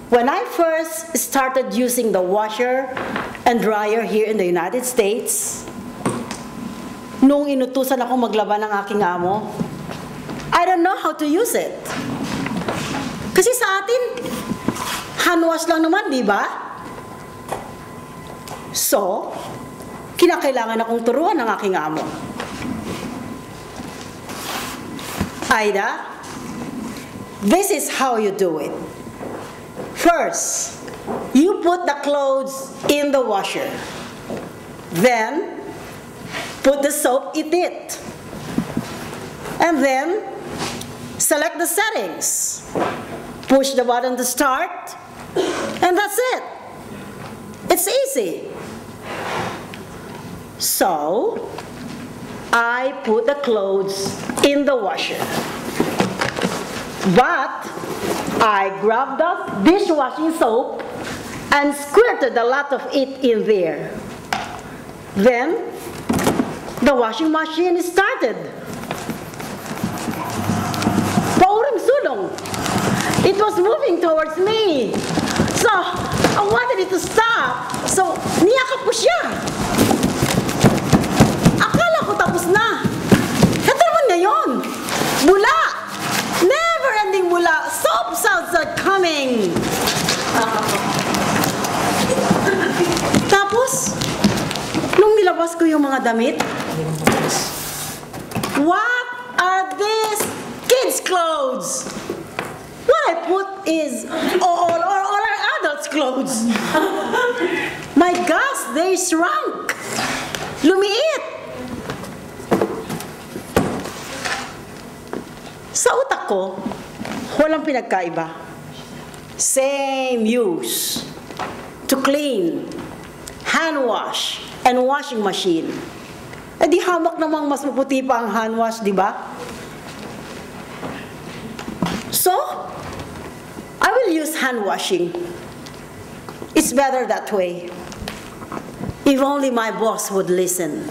when I first started using the washer and dryer here in the United States, nung inutusan ako maglaba ng aking amo, I don't know how to use it. Kasi sa atin, hand wash lang naman, di ba? So, kinakailangan akong turuan ng aking amo. Ida, this is how you do it. First, you put the clothes in the washer. Then, put the soap in it. And then, select the settings. Push the button to start, and that's it. It's easy. So, I put the clothes in the washer. But, I grabbed the dishwashing soap and squirted a lot of it in there. Then, the washing machine started. Pauring sulong. It was moving towards me. So, I wanted it to stop. So, niyakap ko siya. Akala ko tapos na. Ito naman ngayon. Bula. Never-ending bula. Soap sounds are coming. Tapos, nung nilabas ko yung mga damit, what are these kids' clothes? What I put is all our adults' clothes. My gosh, they shrunk. Lumiit. Sa utak ko, walang pinagkaiba. Same use. To clean, hand wash, and washing machine. Eh di hamak namang mas maputi pa ang hand wash, di ba? So, I will use hand washing. It's better that way. If only my boss would listen.